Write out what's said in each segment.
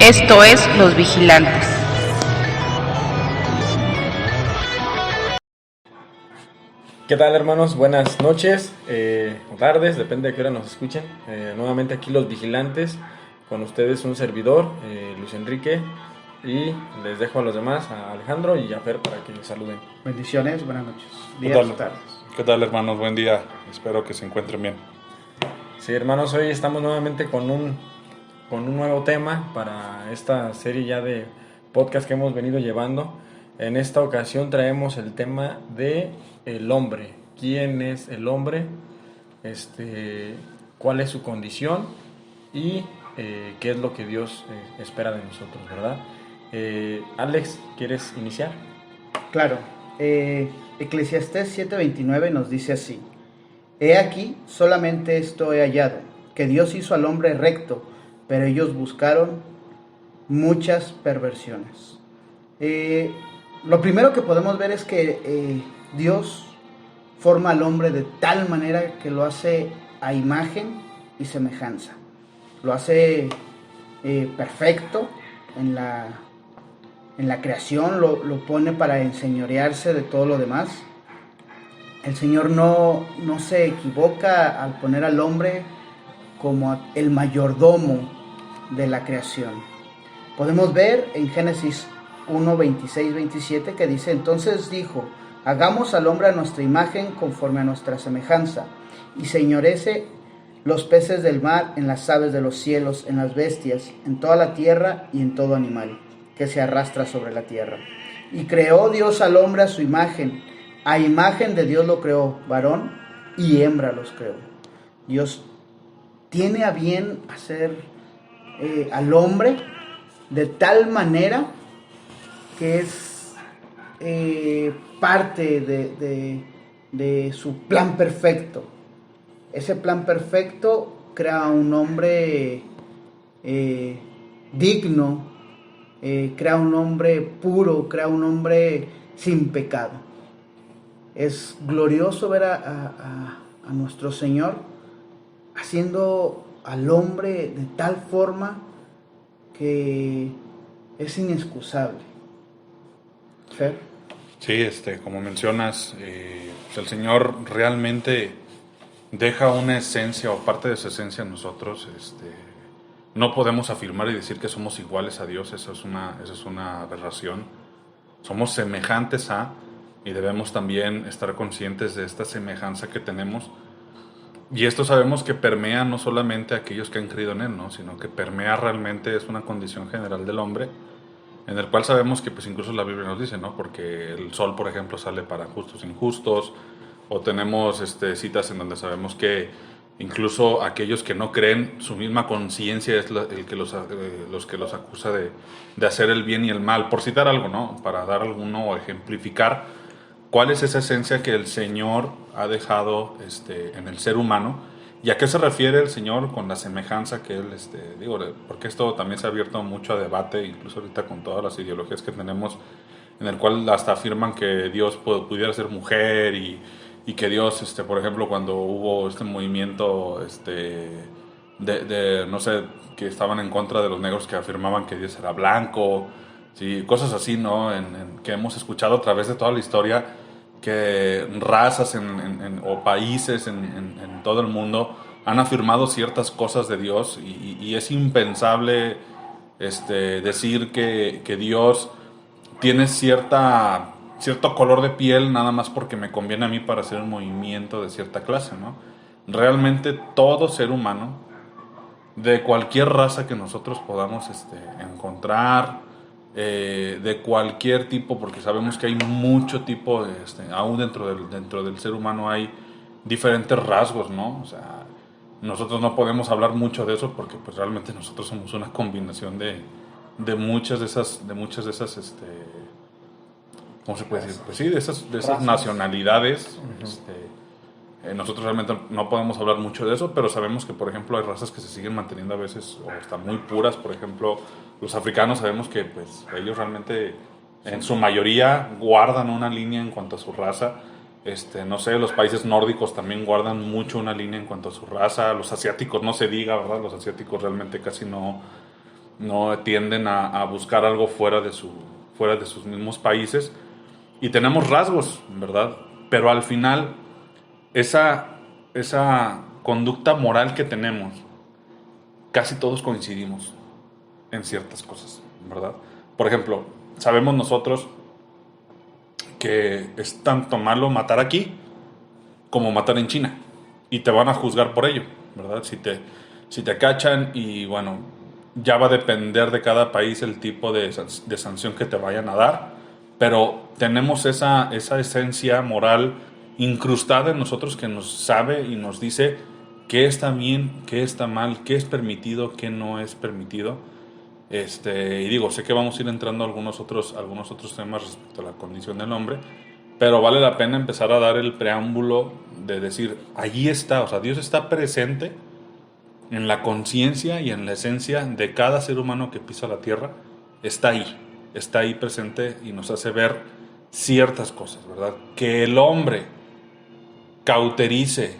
Esto es Los Vigilantes. ¿Qué tal, hermanos? Buenas noches o tardes, depende de qué hora nos escuchen. Nuevamente aquí Los Vigilantes, con ustedes un servidor, Luis Enrique, y les dejo a los demás, a Alejandro y a Fer, para que saluden. Bendiciones, buenas noches, ¿Qué días, tal? tardes. ¿Qué tal, hermanos? Buen día. Espero que se encuentren bien. Sí, hermanos, hoy estamos nuevamente con un nuevo tema para esta serie ya de podcast que hemos venido llevando. En esta ocasión traemos el tema de el hombre. ¿Quién es el hombre? ¿Cuál es su condición? Y qué es lo que Dios espera de nosotros, ¿verdad? Alex, ¿quieres iniciar? Claro, Eclesiastés 7:29 nos dice así: He aquí, solamente esto he hallado, que Dios hizo al hombre recto, pero ellos buscaron muchas perversiones. Lo primero que podemos ver es que Dios forma al hombre de tal manera que lo hace a imagen y semejanza. Lo hace perfecto en la creación, lo pone para enseñorearse de todo lo demás. El Señor no se equivoca al poner al hombre como el mayordomo de la creación. Podemos ver en Génesis 1, 26, 27 que dice: Entonces dijo, hagamos al hombre a nuestra imagen conforme a nuestra semejanza, y señorece los peces del mar, en las aves de los cielos, en las bestias, en toda la tierra y en todo animal que se arrastra sobre la tierra. Y creó Dios al hombre a su imagen, a imagen de Dios lo creó, varón y hembra los creó. Dios tiene a bien hacer al hombre de tal manera que es parte de su plan perfecto. Ese plan perfecto crea un hombre digno, crea un hombre puro, crea un hombre sin pecado. Es glorioso ver a nuestro Señor haciendo al hombre de tal forma que es inexcusable. ¿Fer? Sí, como mencionas, pues el Señor realmente deja una esencia o parte de su esencia en nosotros. No podemos afirmar y decir que somos iguales a Dios, eso es una aberración. Somos semejantes a, y debemos también estar conscientes de esta semejanza que tenemos. Y esto sabemos que permea no solamente a aquellos que han creído en Él, ¿no? Sino que permea realmente, es una condición general del hombre, en el cual sabemos que pues incluso la Biblia nos dice, ¿no? Porque el sol, por ejemplo, sale para justos e injustos, o tenemos citas en donde sabemos que incluso aquellos que no creen, su misma conciencia es el que los que los acusa de hacer el bien y el mal, por citar algo, ¿no? Para dar alguno o ejemplificar cuál es esa esencia que el Señor ha dejado en el ser humano. ¿Y a qué se refiere el Señor con la semejanza que Él, porque esto también se ha abierto mucho a debate, incluso ahorita con todas las ideologías que tenemos, en el cual hasta afirman que Dios pudiera ser mujer y que Dios, por ejemplo, cuando hubo este movimiento, no sé, que estaban en contra de los negros que afirmaban que Dios era blanco, sí, cosas así, ¿no? Que hemos escuchado a través de toda la historia, que razas o países en todo el mundo han afirmado ciertas cosas de Dios y es impensable decir que Dios tiene cierto color de piel nada más porque me conviene a mí para hacer un movimiento de cierta clase, ¿no? Realmente todo ser humano, de cualquier raza que nosotros podamos encontrar, de cualquier tipo, porque sabemos que hay mucho tipo, aún dentro del ser humano hay diferentes rasgos, ¿no? O sea, nosotros no podemos hablar mucho de eso porque pues realmente nosotros somos una combinación de muchas de esas, ¿cómo se puede decir? Pues sí, de esas nacionalidades. Nosotros realmente no podemos hablar mucho de eso, pero sabemos que, por ejemplo, hay razas que se siguen manteniendo a veces o están muy puras. Por ejemplo, los africanos sabemos que pues ellos realmente en su mayoría guardan una línea en cuanto a su raza. No sé, los países nórdicos también guardan mucho una línea en cuanto a su raza. Los asiáticos no se diga, ¿verdad? Los asiáticos realmente casi no no tienden a buscar algo fuera de sus mismos países. Y tenemos rasgos, ¿verdad? Pero al final, esa conducta moral que tenemos, casi todos coincidimos en ciertas cosas, ¿verdad? Por ejemplo, sabemos nosotros que es tanto malo matar aquí como matar en China. Y te van a juzgar por ello, ¿verdad? Si te cachan y bueno, ya va a depender de cada país el tipo de sanción que te vayan a dar. Pero tenemos esa esencia moral incrustada en nosotros que nos sabe y nos dice qué está bien, qué está mal, qué es permitido, qué no es permitido. Y digo, sé que vamos a ir entrando a algunos otros temas respecto a la condición del hombre, pero vale la pena empezar a dar el preámbulo de decir, allí está, o sea, Dios está presente en la conciencia y en la esencia de cada ser humano que pisa la tierra, está ahí presente y nos hace ver ciertas cosas, ¿verdad? Que el hombre cauterice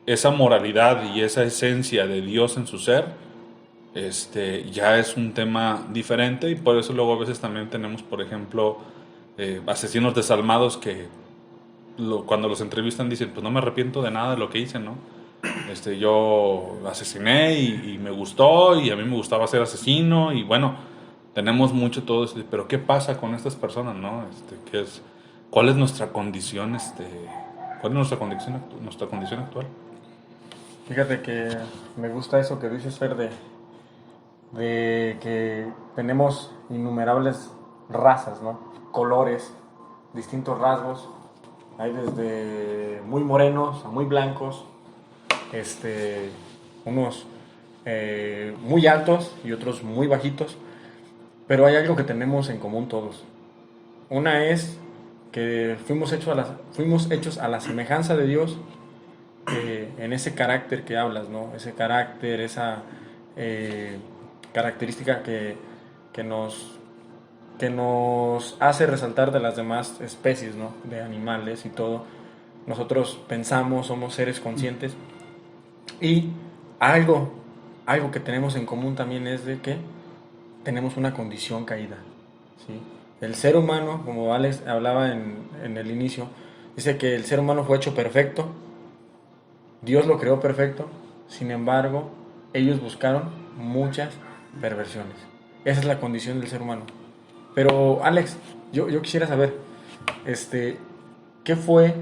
esa moralidad y esa esencia de Dios en su ser, ya es un tema diferente, y por eso luego a veces también tenemos, por ejemplo, asesinos desalmados que cuando los entrevistan dicen, pues no me arrepiento de nada de lo que hice, ¿no? Yo asesiné y me gustó, y a mí me gustaba ser asesino, y bueno, tenemos mucho todo eso, pero ¿qué pasa con estas personas, no? ¿Cuál es nuestra condición, cuál es nuestra condición actual? Fíjate que me gusta eso que dices, Fer, de que tenemos innumerables razas, ¿no? Colores, distintos rasgos. Hay desde muy morenos a muy blancos, unos muy altos y otros muy bajitos. Pero hay algo que tenemos en común todos. Una es que fuimos hechos a la semejanza de Dios, en ese carácter que hablas, ¿no? Ese carácter, esa característica que nos hace resaltar de las demás especies, ¿no? De animales y todo. Nosotros pensamos, somos seres conscientes, y algo que tenemos en común también es de que tenemos una condición caída, ¿sí? El ser humano, como Alex hablaba en el inicio, dice que el ser humano fue hecho perfecto, Dios lo creó perfecto, sin embargo, ellos buscaron muchas perversiones. Esa es la condición del ser humano. Pero Alex, yo quisiera saber, ¿qué fue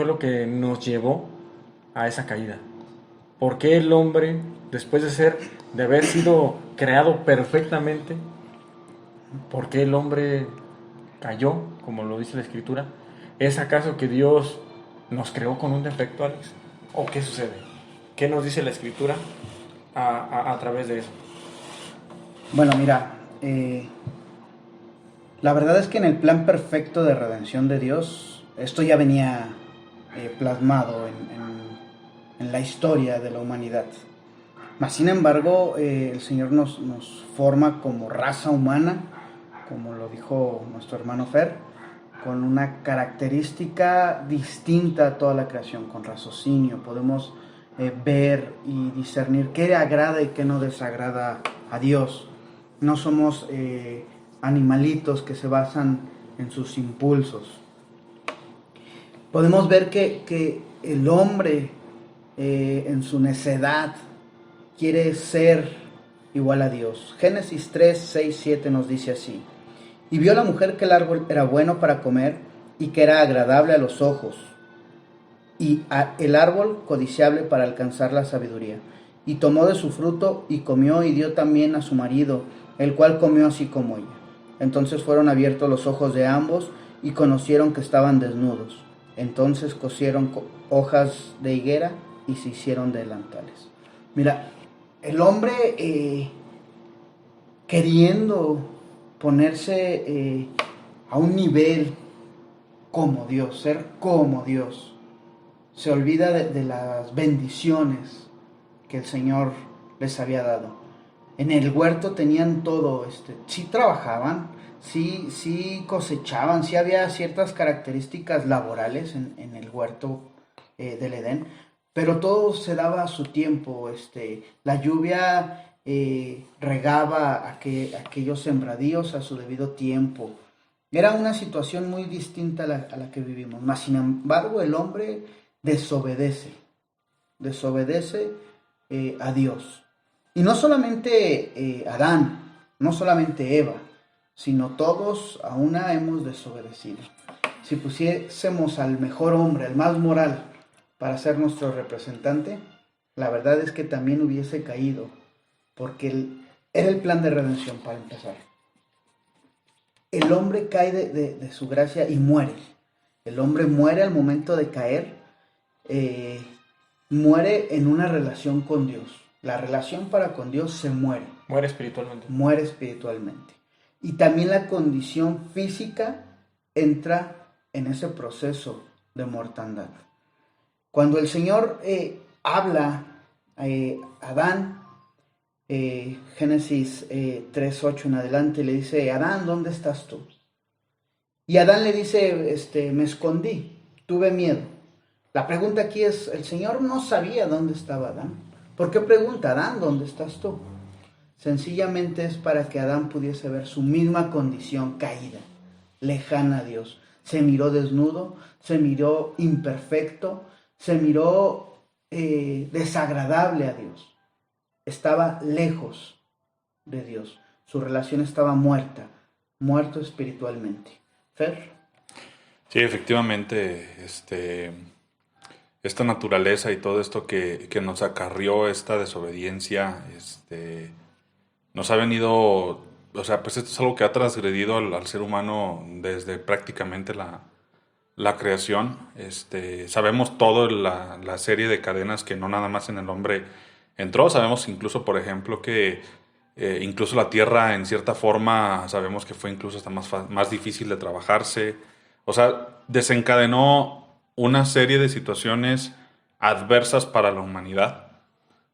lo que nos llevó a esa caída? ¿Por qué el hombre, después de haber sido creado perfectamente, por qué el hombre cayó, como lo dice la Escritura? ¿Es acaso que Dios nos creó con un defecto, Alex? ¿O qué sucede? ¿Qué nos dice la Escritura a través de eso? Bueno, mira, la verdad es que en el plan perfecto de redención de Dios, esto ya venía plasmado en la historia de la humanidad. Mas, sin embargo, el Señor nos forma como raza humana, como lo dijo nuestro hermano Fer, con una característica distinta a toda la creación, con raciocinio. Podemos ver y discernir qué le agrada y qué no desagrada a Dios. No somos animalitos que se basan en sus impulsos. Podemos ver que el hombre en su necedad quiere ser igual a Dios. Génesis 3, 6, 7 nos dice así: y vio la mujer que el árbol era bueno para comer y que era agradable a los ojos, y el árbol codiciable para alcanzar la sabiduría. Y tomó de su fruto y comió, y dio también a su marido, el cual comió así como ella. Entonces fueron abiertos los ojos de ambos y conocieron que estaban desnudos. Entonces cosieron hojas de higuera y se hicieron delantales. Mira, el hombre queriendo ponerse a un nivel como Dios, ser como Dios, se olvida de las bendiciones que el Señor les había dado. En el huerto tenían todo, sí trabajaban, sí cosechaban, sí había ciertas características laborales en el huerto del Edén, pero todo se daba a su tiempo. La lluvia regaba aquellos sembradíos a su debido tiempo. Era una situación muy distinta a la que vivimos. Mas, sin embargo, el hombre desobedece a Dios. Y no solamente Adán, no solamente Eva, sino todos a una hemos desobedecido. Si pusiésemos al mejor hombre, al más moral, para ser nuestro representante, la verdad es que también hubiese caído, porque era el plan de redención para empezar. El hombre cae de su gracia y muere. El hombre muere al momento de caer, muere en una relación con Dios. La relación para con Dios se muere. Muere espiritualmente. Muere espiritualmente. Y también la condición física entra en ese proceso de mortandad. Cuando el Señor habla a Adán, Génesis 3:8 en adelante, le dice: Adán, ¿dónde estás tú? Y Adán le dice: me escondí, tuve miedo. La pregunta aquí es, el Señor no sabía dónde estaba Adán. ¿Por qué pregunta, Adán, dónde estás tú? Sencillamente es para que Adán pudiese ver su misma condición caída, lejana a Dios. Se miró desnudo, se miró imperfecto, se miró desagradable a Dios. Estaba lejos de Dios. Su relación estaba muerto espiritualmente. ¿Fer? Sí, efectivamente, esta naturaleza y todo esto que nos acarrió esta desobediencia, nos ha venido, o sea, pues esto es algo que ha transgredido al ser humano desde prácticamente la creación. Sabemos toda la serie de cadenas que no nada más en el hombre entró. Sabemos incluso, por ejemplo, que incluso la tierra en cierta forma, sabemos que fue incluso hasta más difícil de trabajarse. O sea, desencadenó una serie de situaciones adversas para la humanidad,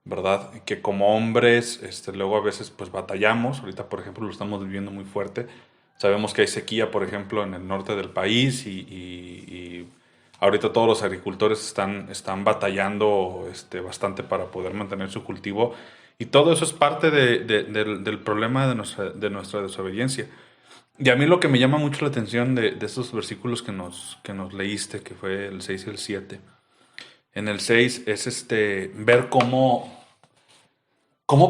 ¿verdad? Que como hombres, luego a veces pues batallamos. Ahorita, por ejemplo, lo estamos viviendo muy fuerte. Sabemos que hay sequía, por ejemplo, en el norte del país y ahorita todos los agricultores están batallando bastante para poder mantener su cultivo. Y todo eso es parte del problema de nuestra desobediencia. Y a mí lo que me llama mucho la atención de estos versículos que nos leíste, que fue el 6 y el 7. En el 6 es ver cómo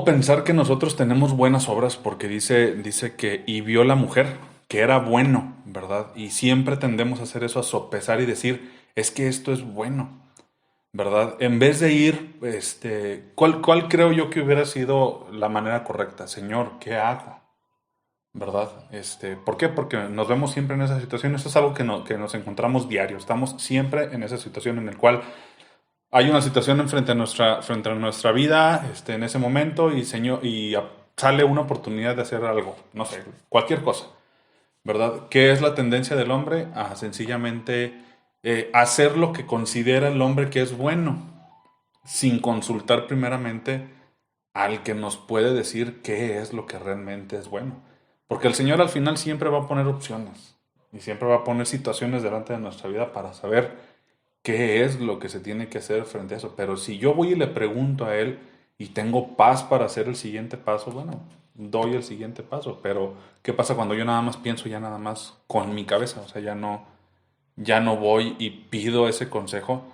pensar que nosotros tenemos buenas obras, porque dice que y vio la mujer que era bueno, ¿verdad? Y siempre tendemos a hacer eso, a sopesar y decir, es que esto es bueno, ¿verdad? En vez de ir, ¿cuál creo yo que hubiera sido la manera correcta? Señor, ¿qué hago? ¿Verdad? ¿Por qué? Porque nos vemos siempre en esa situación. Esto es algo que nos encontramos diario. Estamos siempre en esa situación en la cual hay una situación frente a nuestra vida, en ese momento, y sale una oportunidad de hacer algo, no sé, cualquier cosa, ¿verdad? ¿Qué es la tendencia del hombre? A sencillamente hacer lo que considera el hombre que es bueno, sin consultar primeramente al que nos puede decir qué es lo que realmente es bueno. Porque el Señor al final siempre va a poner opciones y siempre va a poner situaciones delante de nuestra vida para saber qué es lo que se tiene que hacer frente a eso. Pero si yo voy y le pregunto a Él y tengo paz para hacer el siguiente paso, bueno, doy el siguiente paso. Pero ¿qué pasa cuando yo nada más pienso ya nada más con mi cabeza? O sea, ya no voy y pido ese consejo.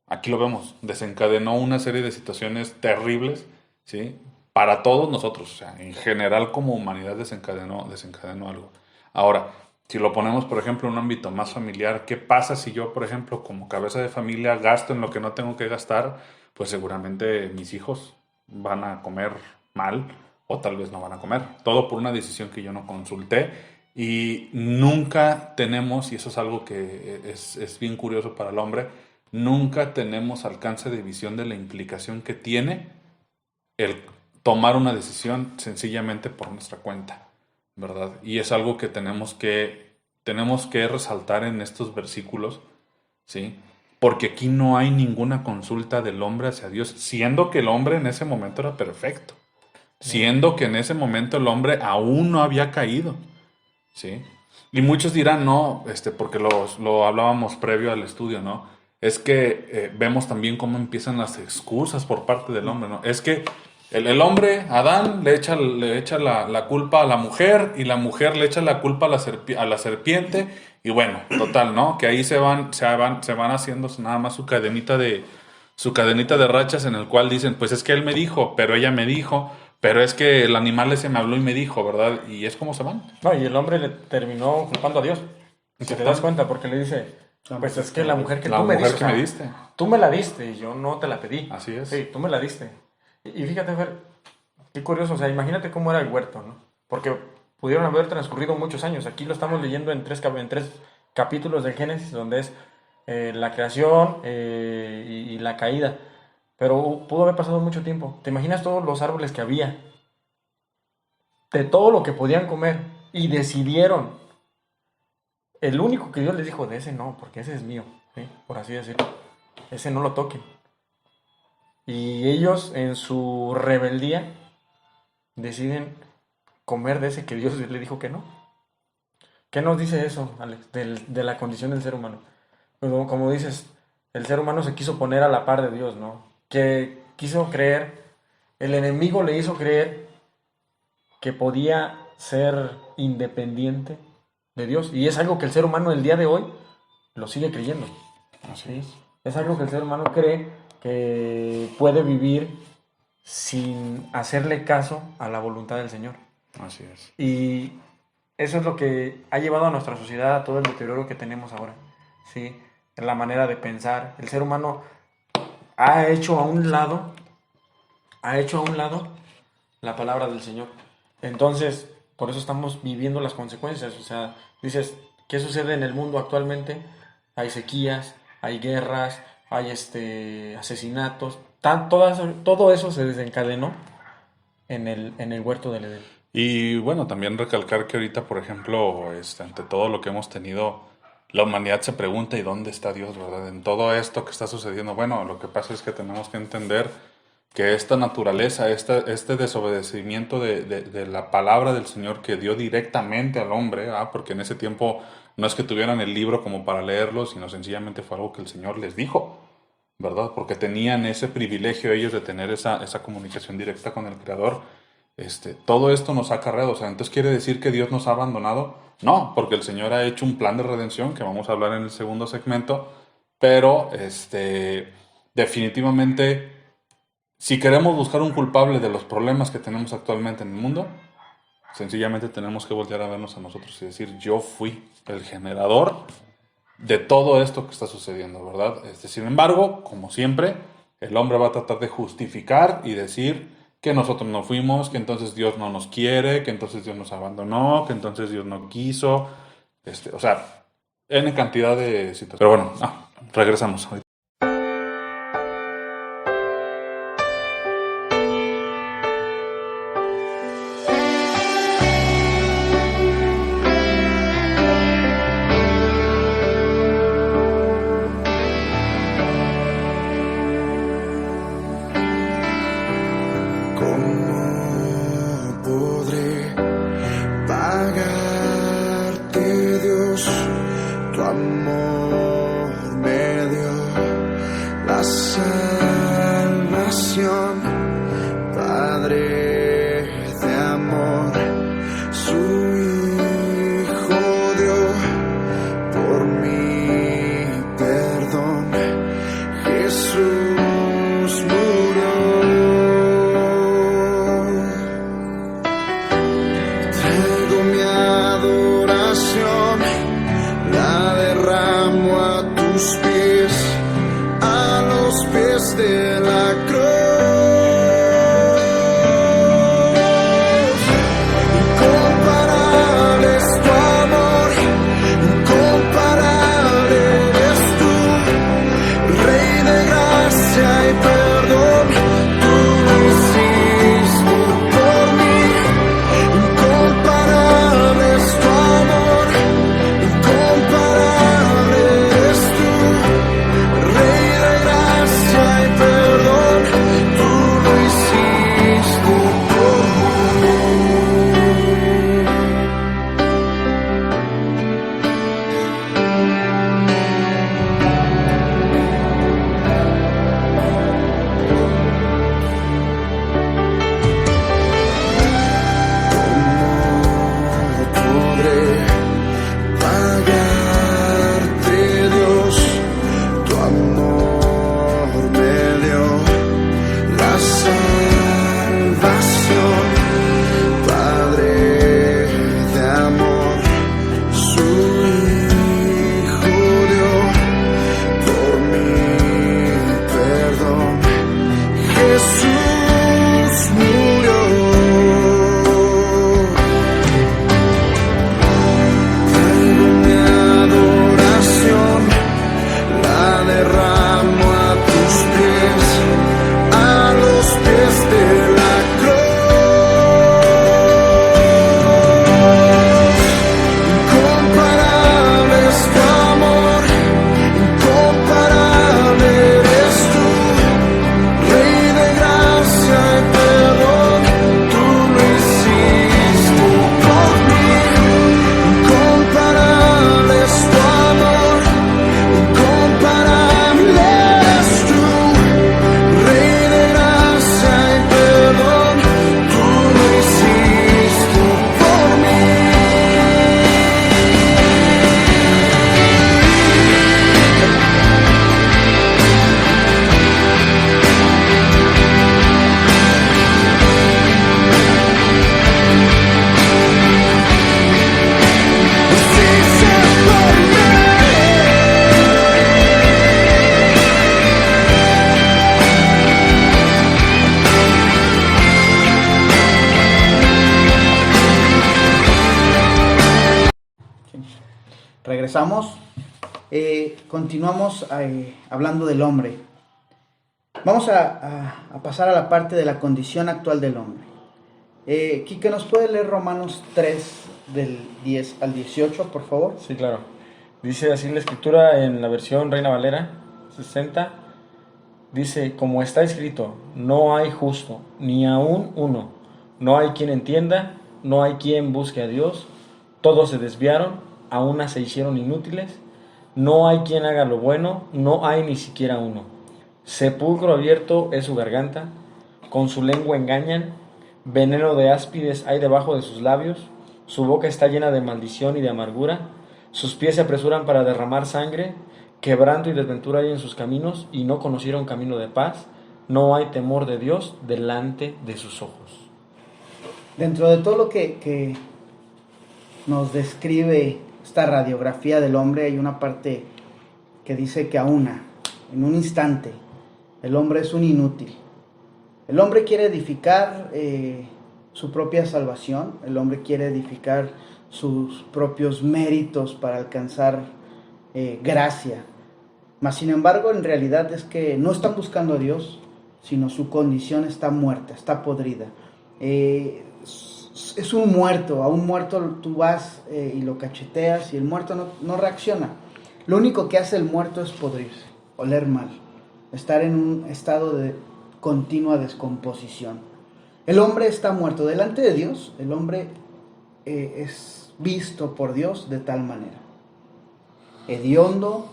Aquí lo vemos, desencadenó una serie de situaciones terribles, ¿sí? Para todos nosotros, o sea, en general como humanidad desencadenó algo. Ahora, si lo ponemos, por ejemplo, en un ámbito más familiar, ¿qué pasa si yo, por ejemplo, como cabeza de familia gasto en lo que no tengo que gastar? Pues seguramente mis hijos van a comer mal o tal vez no van a comer. Todo por una decisión que yo no consulté y nunca tenemos, y eso es algo que es bien curioso para el hombre, nunca tenemos alcance de visión de la implicación que tiene el tomar una decisión sencillamente por nuestra cuenta, ¿verdad? Y es algo que tenemos que resaltar en estos versículos, ¿sí? Porque aquí no hay ninguna consulta del hombre hacia Dios, siendo que el hombre en ese momento era perfecto, siendo que en ese momento el hombre aún no había caído, ¿sí? Y muchos dirán, no, porque lo hablábamos previo al estudio, ¿no? Es que vemos también cómo empiezan las excusas por parte del hombre, ¿no? Es que El hombre, Adán, le echa la culpa a la mujer y la mujer le echa la culpa a la serpiente. Y bueno, total, ¿no? Que ahí se van haciendo nada más su cadenita de rachas en el cual dicen, pues es que él me dijo, pero ella me dijo, pero es que el animal ese me habló y me dijo, ¿verdad? Y es como se van. No, y el hombre le terminó culpando a Dios. Si te das cuenta, porque le dice, pues es que la mujer que tú me diste, me diste. Tú me la diste y yo no te la pedí. Así es. Sí, tú me la diste. Y fíjate, Fer, qué curioso, o sea, imagínate cómo era el huerto, ¿no? Porque pudieron haber transcurrido muchos años. Aquí lo estamos leyendo en tres capítulos de Génesis, donde es la creación y la caída. Pero pudo haber pasado mucho tiempo. ¿Te imaginas todos los árboles que había? De todo lo que podían comer. Y decidieron. El único que Dios les dijo, de ese no, porque ese es mío, ¿sí? Por así decirlo. Ese no lo toquen. Y ellos, en su rebeldía, deciden comer de ese que Dios le dijo que no. ¿Qué nos dice eso, Alex, de la condición del ser humano? Pero como dices, el ser humano se quiso poner a la par de Dios, ¿no? Que quiso creer, el enemigo le hizo creer que podía ser independiente de Dios. Y es algo que el ser humano el día de hoy lo sigue creyendo. Así es. Es algo que el ser humano cree que puede vivir sin hacerle caso a la voluntad del Señor. Así es. Y eso es lo que ha llevado a nuestra sociedad a todo el deterioro que tenemos ahora. ¿Sí? La manera de pensar. El ser humano ha hecho a un lado la palabra del Señor. Entonces, por eso estamos viviendo las consecuencias. O sea, dices, ¿qué sucede en el mundo actualmente? Hay sequías, hay guerras, hay asesinatos. Todo eso se desencadenó en el huerto del Edén. Y bueno, también recalcar que ahorita, por ejemplo, ante todo lo que hemos tenido, la humanidad se pregunta, ¿y dónde está Dios, verdad? En todo esto que está sucediendo. Bueno, lo que pasa es que tenemos que entender que esta naturaleza, este desobedecimiento de la palabra del Señor que dio directamente al hombre, porque en ese tiempo no es que tuvieran el libro como para leerlo, sino sencillamente fue algo que el Señor les dijo, ¿verdad? Porque tenían ese privilegio ellos de tener esa comunicación directa con el Creador. Todo esto nos ha acarreado. O sea, entonces quiere decir que Dios nos ha abandonado. No, porque el Señor ha hecho un plan de redención que vamos a hablar en el segundo segmento, pero definitivamente, si queremos buscar un culpable de los problemas que tenemos actualmente en el mundo, sencillamente tenemos que voltear a vernos a nosotros y decir, yo fui el generador de todo esto que está sucediendo, ¿verdad? Sin embargo, como siempre, el hombre va a tratar de justificar y decir que nosotros no fuimos, que entonces Dios no nos quiere, que entonces Dios nos abandonó, que entonces Dios no quiso, o sea, N cantidad de situaciones. Pero bueno, regresamos. Rey de gracia y perdón. regresamos. Continuamos hablando del hombre. Vamos a pasar a la parte de la condición actual del hombre. Quique, ¿nos puede leer Romanos 3 del 10 al 18, por favor? Sí, claro. Dice así la escritura en la versión Reina Valera 60. Dice, como está escrito, no hay justo, ni aún uno. No hay quien entienda, no hay quien busque a Dios. Todos se desviaron, a una se hicieron inútiles. No hay quien haga lo bueno, no hay ni siquiera uno. Sepulcro abierto es su garganta, con su lengua engañan. Veneno de áspides hay debajo de sus labios. Su boca está llena de maldición y de amargura. Sus pies se apresuran para derramar sangre. Quebranto y desventura hay en sus caminos, y no conocieron camino de paz. No hay temor de Dios delante de sus ojos. Dentro de todo lo que nos describe esta radiografía del hombre, hay una parte que dice que en un instante, el hombre es un inútil. El hombre quiere edificar su propia salvación, el hombre quiere edificar sus propios méritos para alcanzar gracia. Mas sin embargo, en realidad es que no están buscando a Dios, sino su condición está muerta, está podrida. Es un muerto, a un muerto tú vas y lo cacheteas y el muerto no reacciona. Lo único que hace el muerto es podrirse, oler mal, estar en un estado de continua descomposición. El hombre está muerto delante de Dios. El hombre es visto por Dios de tal manera: hediondo,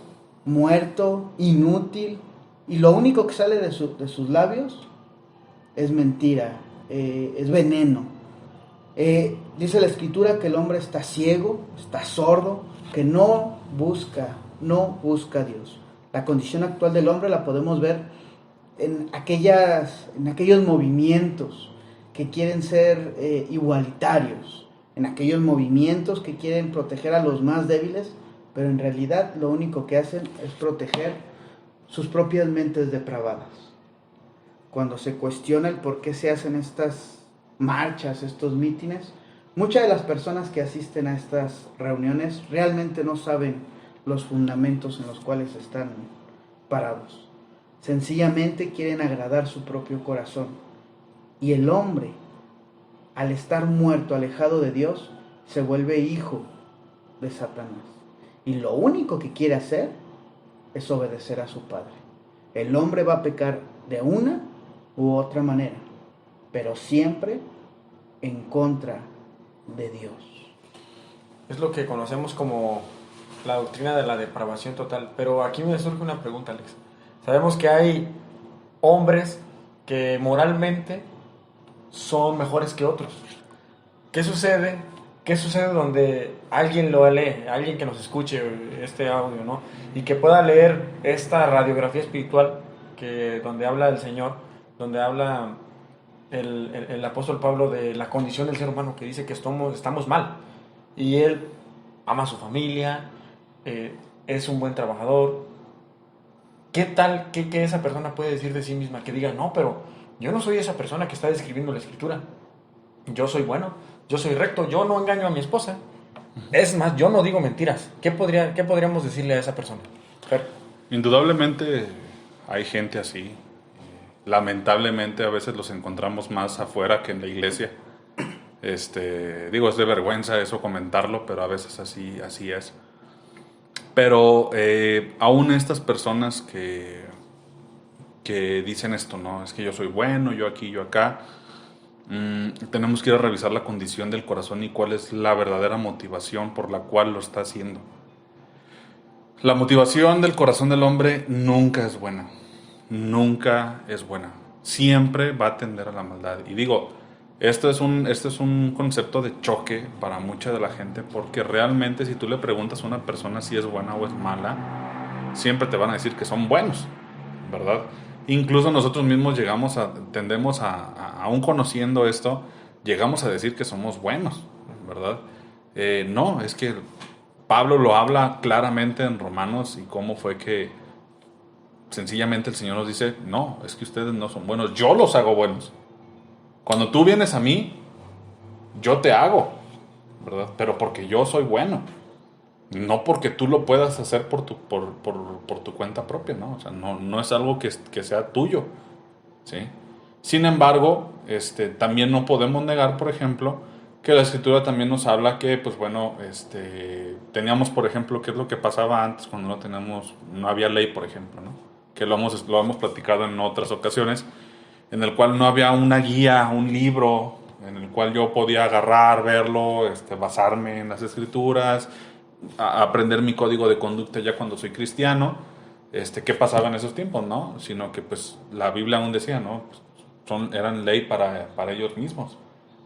muerto, inútil, y lo único que sale de sus labios es mentira, es veneno. Dice la escritura que el hombre está ciego, está sordo, que no busca a Dios. La condición actual del hombre la podemos ver en aquellos movimientos que quieren ser igualitarios, en aquellos movimientos que quieren proteger a los más débiles, pero en realidad lo único que hacen es proteger sus propias mentes depravadas. Cuando se cuestiona el por qué se hacen estas marchas, estos mítines, muchas de las personas que asisten a estas reuniones realmente no saben los fundamentos en los cuales están parados. Sencillamente quieren agradar su propio corazón. Y el hombre, al estar muerto, alejado de Dios, se vuelve hijo de Satanás. Y lo único que quiere hacer es obedecer a su padre. El hombre va a pecar de una u otra manera, pero siempre en contra de Dios. Es lo que conocemos como la doctrina de la depravación total. Pero aquí me surge una pregunta, Alex. Sabemos que hay hombres que moralmente son mejores que otros. ¿Qué sucede? ¿Qué sucede donde alguien lo lee, alguien que nos escuche este audio, ¿no? Y que pueda leer esta radiografía espiritual donde habla el Señor, donde habla el apóstol Pablo de la condición del ser humano, que dice que estamos mal, y él ama a su familia, es un buen trabajador? ¿Qué tal que esa persona puede decir de sí misma? Que diga, no, pero yo no soy esa persona que está describiendo la escritura. Yo soy bueno, yo soy recto, yo no engaño a mi esposa. Es más, yo no digo mentiras. ¿Qué podríamos decirle a esa persona? Fer. Indudablemente hay gente así. Lamentablemente a veces los encontramos más afuera que en la iglesia. Es de vergüenza eso comentarlo, pero a veces así es. Pero aún estas personas que dicen esto, ¿no? Es que yo soy bueno, yo aquí, yo acá. Tenemos que ir a revisar la condición del corazón y cuál es la verdadera motivación por la cual lo está haciendo. La motivación del corazón del hombre nunca es buena. Nunca es buena. Siempre va a tender a la maldad. Y digo, este es un concepto de choque para mucha de la gente, porque realmente si tú le preguntas a una persona si es buena o es mala, siempre te van a decir que son buenos, ¿verdad? Incluso nosotros mismos tendemos aún conociendo esto, llegamos a decir que somos buenos, ¿verdad? No, es que Pablo lo habla claramente en Romanos, y cómo fue que sencillamente el Señor nos dice, no, es que ustedes no son buenos, yo los hago buenos. Cuando tú vienes a mí, yo te hago, ¿verdad? Pero porque yo soy bueno. No porque tú lo puedas hacer por tu cuenta propia, ¿no? O sea, no es algo que sea tuyo, ¿sí? Sin embargo, también no podemos negar, por ejemplo, que la Escritura también nos habla que, pues bueno, teníamos, por ejemplo, qué es lo que pasaba antes cuando no había ley, por ejemplo, ¿no? Que lo hemos platicado en otras ocasiones, en el cual no había una guía, un libro, en el cual yo podía agarrar, verlo, basarme en las Escrituras, aprender mi código de conducta ya cuando soy cristiano. ¿Qué pasaba en esos tiempos, no? Sino que pues la Biblia aún decía, ¿no? Eran ley para ellos mismos,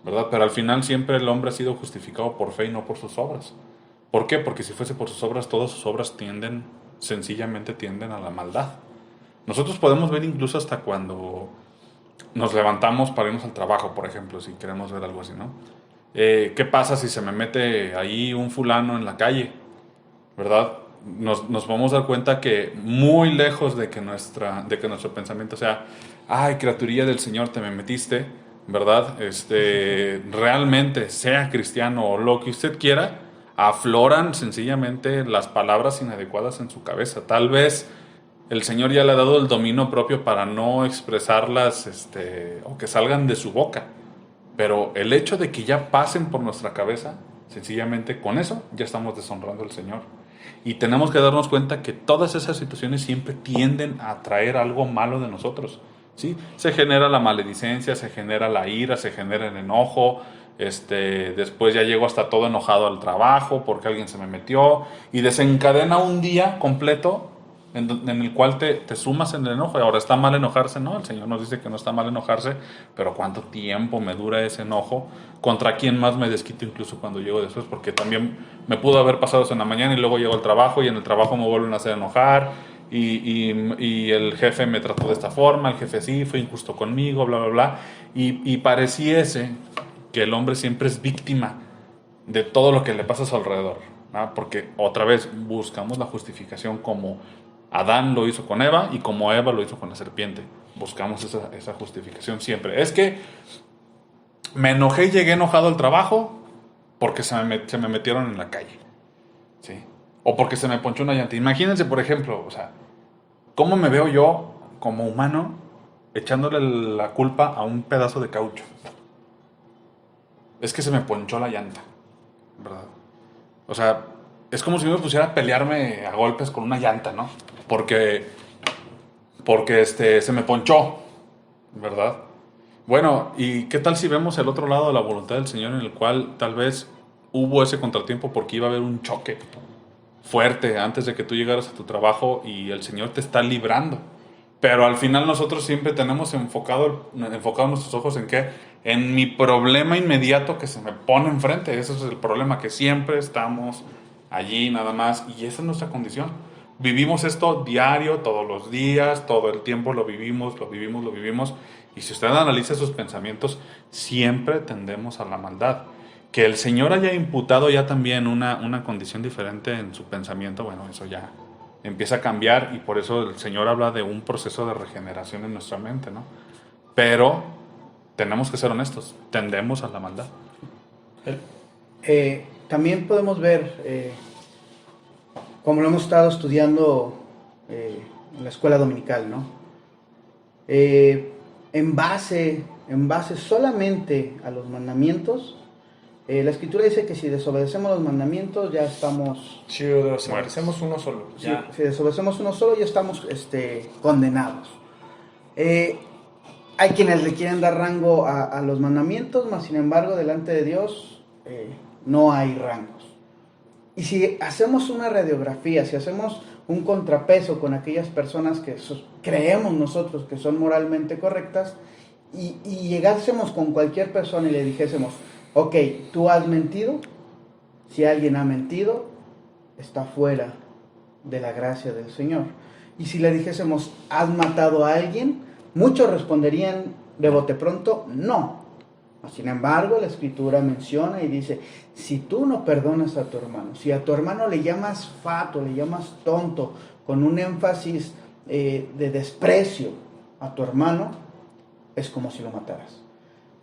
¿verdad? Pero al final siempre el hombre ha sido justificado por fe y no por sus obras. ¿Por qué? Porque si fuese por sus obras, todas sus obras sencillamente tienden a la maldad. Nosotros podemos ver incluso hasta cuando nos levantamos para irnos al trabajo, por ejemplo, si queremos ver algo así, ¿no? ¿Qué pasa si se me mete ahí un fulano en la calle? ¿Verdad? Nos vamos a dar cuenta que muy lejos de que nuestro pensamiento sea, ay, criaturilla del Señor, te me metiste, ¿verdad? Realmente, sea cristiano o lo que usted quiera, afloran sencillamente las palabras inadecuadas en su cabeza. Tal vez el Señor ya le ha dado el dominio propio para no expresarlas, o que salgan de su boca. Pero el hecho de que ya pasen por nuestra cabeza, sencillamente con eso ya estamos deshonrando al Señor. Y tenemos que darnos cuenta que todas esas situaciones siempre tienden a traer algo malo de nosotros, ¿sí? Se genera la maledicencia, se genera la ira, se genera el enojo. Después ya llego hasta todo enojado al trabajo porque alguien se me metió y desencadena un día completo en el cual te sumas en el enojo. Y ahora, ¿está mal enojarse? No, el Señor nos dice que no está mal enojarse, pero ¿cuánto tiempo me dura ese enojo? ¿Contra quién más me desquito incluso cuando llego después? Porque también me pudo haber pasado eso en la mañana y luego llego al trabajo y en el trabajo me vuelven a hacer enojar y el jefe me trató de esta forma, el jefe sí, fue injusto conmigo, bla, bla, bla. Y pareciese que el hombre siempre es víctima de todo lo que le pasa a su alrededor, ¿no? Porque otra vez buscamos la justificación como Adán lo hizo con Eva y como Eva lo hizo con la serpiente. Buscamos esa justificación siempre. Es que me enojé y llegué enojado al trabajo porque se me metieron en la calle, ¿sí? O porque se me ponchó una llanta. Imagínense, por ejemplo, o sea, ¿cómo me veo yo como humano echándole la culpa a un pedazo de caucho? Es que se me ponchó la llanta, ¿verdad? O sea, es como si me pusiera a pelearme a golpes con una llanta, ¿no? Porque se me ponchó, ¿verdad? Bueno, ¿y qué tal si vemos el otro lado de la voluntad del Señor, en el cual tal vez hubo ese contratiempo porque iba a haber un choque fuerte antes de que tú llegaras a tu trabajo y el Señor te está librando? Pero al final nosotros siempre tenemos enfocado nuestros ojos en qué, en mi problema inmediato que se me pone enfrente. Ese es el problema, que siempre estamos allí nada más, y esa es nuestra condición. Vivimos esto diario, todos los días, todo el tiempo lo vivimos, y si usted analiza sus pensamientos, siempre tendemos a la maldad. Que el Señor haya imputado ya también una condición diferente en su pensamiento, bueno, eso ya empieza a cambiar, y por eso el Señor habla de un proceso de regeneración en nuestra mente, ¿no? Pero tenemos que ser honestos, tendemos a la maldad. También podemos ver, como lo hemos estado estudiando en la escuela dominical, ¿no? En base solamente a los mandamientos, la Escritura dice que si desobedecemos los mandamientos ya estamos... Si desobedecemos uno solo. Ya. Si desobedecemos uno solo ya estamos condenados. Hay quienes le quieren dar rango a los mandamientos, mas sin embargo delante de Dios no hay rangos. Y si hacemos una radiografía, si hacemos un contrapeso con aquellas personas que creemos nosotros que son moralmente correctas, y llegásemos con cualquier persona y le dijésemos, ok, tú has mentido, si alguien ha mentido, está fuera de la gracia del Señor. Y si le dijésemos, ¿has matado a alguien?, muchos responderían de bote pronto, no. Sin embargo, la Escritura menciona y dice, si tú no perdonas a tu hermano, si a tu hermano le llamas fato, le llamas tonto, con un énfasis de desprecio a tu hermano, es como si lo mataras.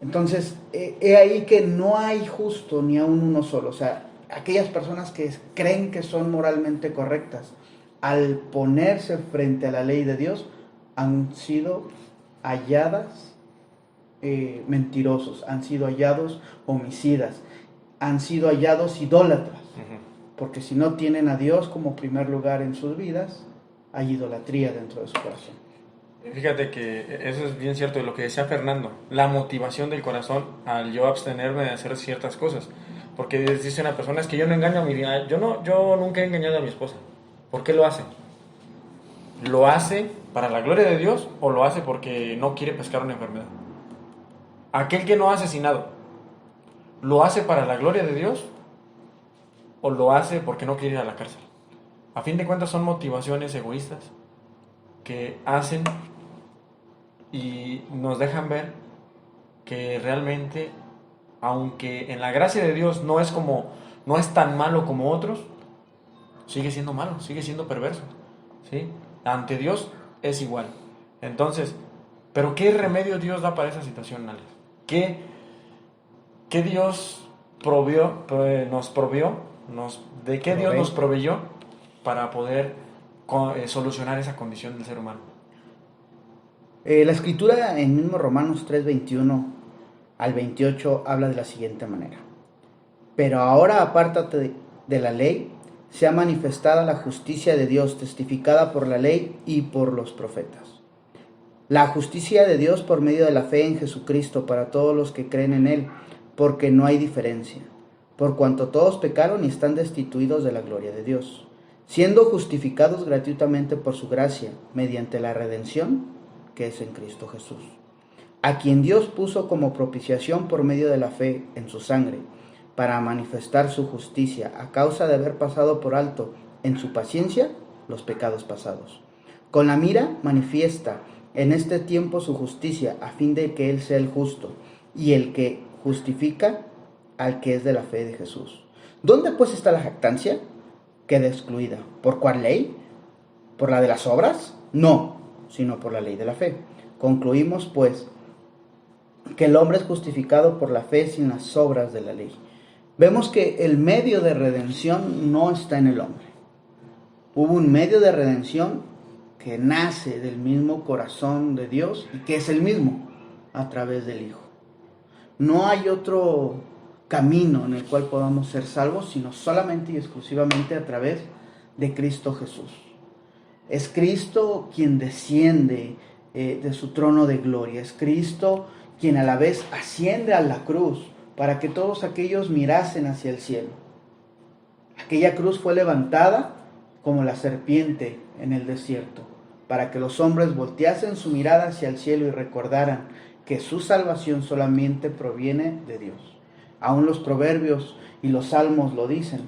Entonces, he ahí que no hay justo ni aún uno solo. O sea, aquellas personas que creen que son moralmente correctas, al ponerse frente a la ley de Dios, han sido halladas mentirosos, han sido hallados homicidas, han sido hallados idólatras. Porque si no tienen a Dios como primer lugar en sus vidas, hay idolatría dentro de su corazón. Fíjate que eso es bien cierto de lo que decía Fernando, la motivación del corazón al yo abstenerme de hacer ciertas cosas. Porque dice una persona, es que yo no engaño a mi vida, yo nunca he engañado a mi esposa. ¿Por qué lo hace? ¿Lo hace para la gloria de Dios o lo hace porque no quiere pescar una enfermedad? Aquel que no ha asesinado, ¿lo hace para la gloria de Dios o lo hace porque no quiere ir a la cárcel? A fin de cuentas son motivaciones egoístas que hacen y nos dejan ver que realmente, aunque en la gracia de Dios no es tan malo como otros, sigue siendo malo, sigue siendo perverso, ¿sí? Ante Dios es igual. Entonces, ¿pero qué remedio Dios da para esa situación, Alex? ¿Qué Dios nos proveyó para poder solucionar esa condición del ser humano? La escritura en mismo Romanos 3:21 al 28 habla de la siguiente manera: pero ahora apártate de la ley, sea manifestada la justicia de Dios, testificada por la ley y por los profetas. La justicia de Dios por medio de la fe en Jesucristo para todos los que creen en Él, porque no hay diferencia, por cuanto todos pecaron y están destituidos de la gloria de Dios, siendo justificados gratuitamente por su gracia, mediante la redención que es en Cristo Jesús, a quien Dios puso como propiciación por medio de la fe en su sangre, para manifestar su justicia a causa de haber pasado por alto en su paciencia los pecados pasados. Con la mira manifiesta en este tiempo su justicia, a fin de que Él sea el justo y el que justifica al que es de la fe de Jesús. ¿Dónde pues está la jactancia? Queda excluida. ¿Por cuál ley? ¿Por la de las obras? No, sino por la ley de la fe. Concluimos pues que el hombre es justificado por la fe sin las obras de la ley. Vemos que el medio de redención no está en el hombre. Hubo un medio de redención que nace del mismo corazón de Dios y que es el mismo a través del Hijo. No hay otro camino en el cual podamos ser salvos, sino solamente y exclusivamente a través de Cristo Jesús. Es Cristo quien desciende de su trono de gloria. Es Cristo quien a la vez asciende a la cruz para que todos aquellos mirasen hacia el cielo. Aquella cruz fue levantada como la serpiente en el desierto, para que los hombres volteasen su mirada hacia el cielo y recordaran que su salvación solamente proviene de Dios. Aún los proverbios y los salmos lo dicen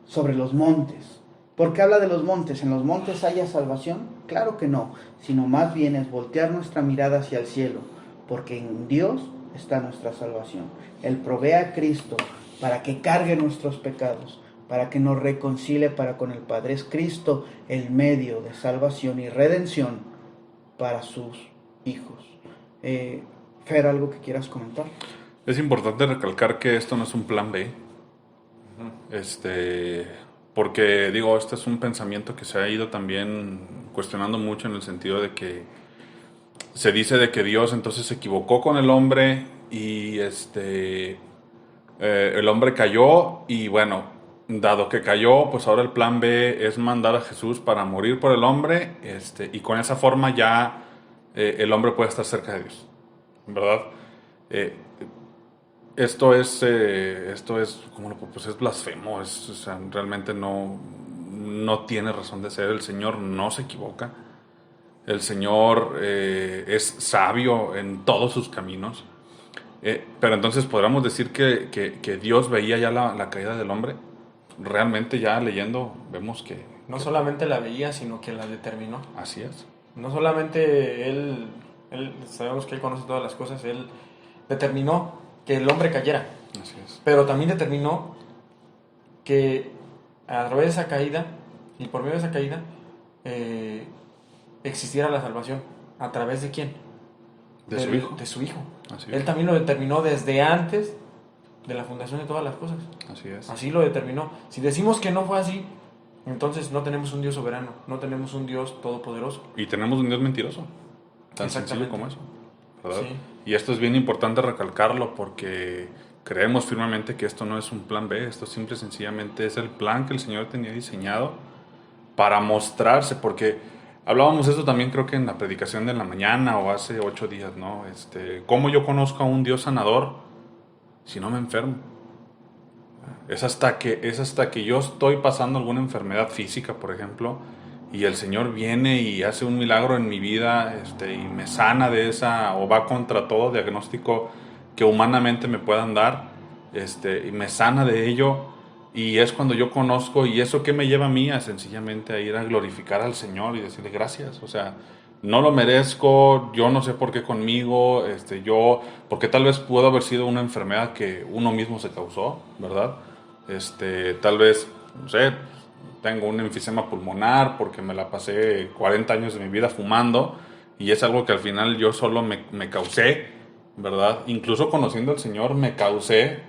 sobre los montes. ¿Por qué habla de los montes? ¿En los montes haya salvación? Claro que no, sino más bien es voltear nuestra mirada hacia el cielo, porque en Dios está nuestra salvación. Él provee a Cristo para que cargue nuestros pecados, para que nos reconcilie para con el Padre. Es Cristo el medio de salvación y redención para sus hijos. Fer, ¿algo que quieras comentar? Es importante recalcar que esto no es un plan B. Porque digo, este es un pensamiento que se ha ido también cuestionando mucho en el sentido de que se dice de que Dios entonces se equivocó con el hombre y el hombre cayó y bueno, dado que cayó, pues ahora el plan B es mandar a Jesús para morir por el hombre y con esa forma ya el hombre puede estar cerca de Dios, ¿verdad? Esto es pues es blasfemo, o sea, realmente no tiene razón de ser. El Señor no se equivoca. El Señor es sabio en todos sus caminos. Pero entonces podríamos decir que Dios veía ya la caída del hombre. Realmente ya leyendo vemos que no solamente la veía, sino que la determinó. Así es. No solamente él sabemos que Él conoce todas las cosas, Él determinó que el hombre cayera. Así es. Pero también determinó que a través de esa caída y por medio de esa caída existiera la salvación. ¿A través de quién? De su Hijo. De su Hijo. Así es. Él también lo determinó desde antes de la fundación de todas las cosas. Así es. Así lo determinó. Si decimos que no fue así, entonces no tenemos un Dios soberano, no tenemos un Dios todopoderoso. Y tenemos un Dios mentiroso. Tan sencillo Exactamente. como eso, ¿verdad? Sí. Y esto es bien importante recalcarlo porque creemos firmemente que esto no es un plan B, esto simple y sencillamente es el plan que el Señor tenía diseñado para mostrarse, porque hablábamos eso también creo que en la predicación de la mañana o hace 8 días, ¿no? ¿Cómo yo conozco a un Dios sanador si no me enfermo? Es hasta que yo estoy pasando alguna enfermedad física, por ejemplo, y el Señor viene y hace un milagro en mi vida, y me sana de esa, o va contra todo diagnóstico que humanamente me puedan dar, y me sana de ello, y es cuando yo conozco, y eso que me lleva a mí a sencillamente a ir a glorificar al Señor y decirle gracias, o sea, no lo merezco, yo no sé por qué conmigo, porque tal vez pudo haber sido una enfermedad que uno mismo se causó, ¿verdad? Tal vez, no sé, tengo un enfisema pulmonar porque me la pasé 40 años de mi vida fumando y es algo que al final yo solo me causé, ¿verdad? Incluso conociendo al Señor me causé,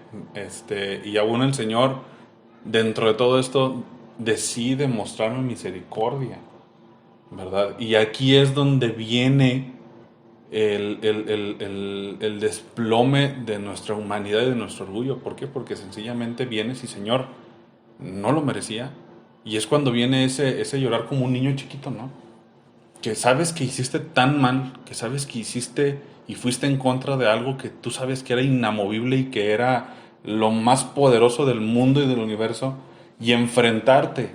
y aún el Señor, dentro de todo esto, decide mostrarme misericordia, ¿verdad? Y aquí es donde viene el desplome de nuestra humanidad y de nuestro orgullo. ¿Por qué? Porque sencillamente vienes y Señor, no lo merecía. Y es cuando viene ese llorar como un niño chiquito, ¿no? Que sabes que hiciste tan mal, que sabes que hiciste y fuiste en contra de algo que tú sabes que era inamovible y que era lo más poderoso del mundo y del universo, y enfrentarte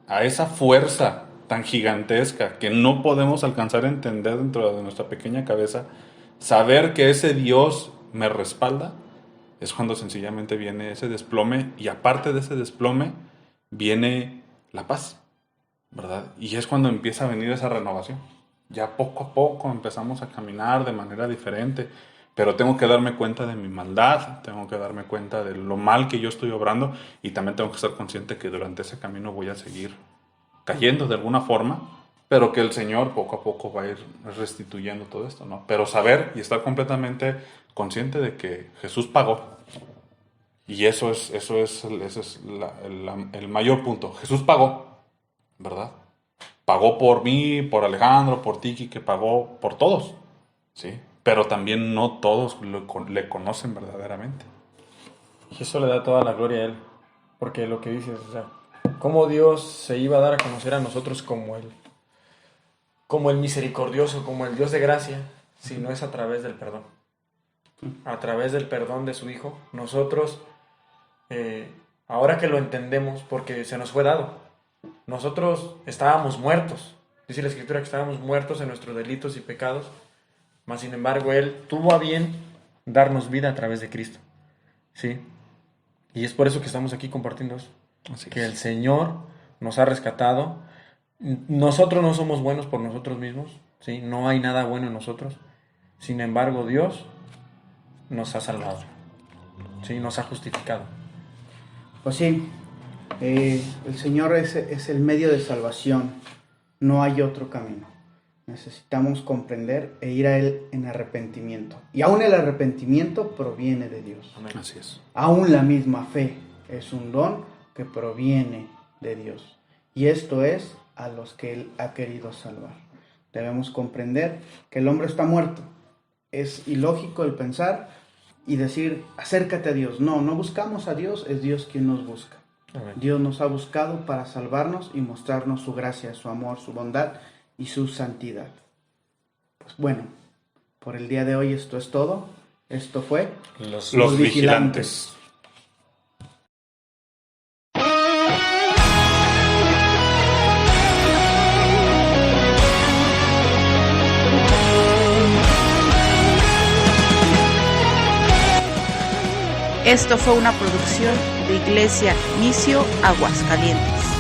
a esa fuerza tan gigantesca que no podemos alcanzar a entender dentro de nuestra pequeña cabeza, saber que ese Dios me respalda, es cuando sencillamente viene ese desplome, y aparte de ese desplome viene la paz, ¿verdad? Y es cuando empieza a venir esa renovación. Ya poco a poco empezamos a caminar de manera diferente, pero tengo que darme cuenta de mi maldad, tengo que darme cuenta de lo mal que yo estoy obrando, y también tengo que estar consciente que durante ese camino voy a seguir cayendo de alguna forma, pero que el Señor poco a poco va a ir restituyendo todo esto, ¿no? Pero saber y estar completamente consciente de que Jesús pagó. Y eso es el mayor punto. Jesús pagó, ¿verdad? Pagó por mí, por Alejandro, por Tiki, que pagó por todos, ¿sí? Pero también no todos le conocen verdaderamente. Y eso le da toda la gloria a Él. Porque lo que dices, o sea, cómo Dios se iba a dar a conocer a nosotros como el misericordioso, como el Dios de gracia, si no es a través del perdón. A través del perdón de su Hijo, nosotros, ahora que lo entendemos, porque se nos fue dado, nosotros estábamos muertos. Dice la Escritura que estábamos muertos en nuestros delitos y pecados, mas sin embargo Él tuvo a bien darnos vida a través de Cristo. ¿Sí? Y es por eso que estamos aquí compartiendo eso. Así Que es. el Señor nos ha rescatado. Nosotros no somos buenos por nosotros mismos, ¿sí? No hay nada bueno en nosotros. Sin embargo, Dios nos ha salvado, ¿sí? Nos ha justificado. Pues sí, el Señor es el medio de salvación, no hay otro camino. Necesitamos comprender e ir a Él en arrepentimiento. Y aún el arrepentimiento proviene de Dios. Amén. Así es. Aún la misma fe es un don que proviene de Dios. Y esto es a los que Él ha querido salvar. Debemos comprender que el hombre está muerto. Es ilógico el pensar y decir, acércate a Dios. No buscamos a Dios, es Dios quien nos busca. Amén. Dios nos ha buscado para salvarnos y mostrarnos su gracia, su amor, su bondad y su santidad. Pues bueno, por el día de hoy esto es todo. Esto fue Los vigilantes. Esto fue una producción de Iglesia Inicio Aguascalientes.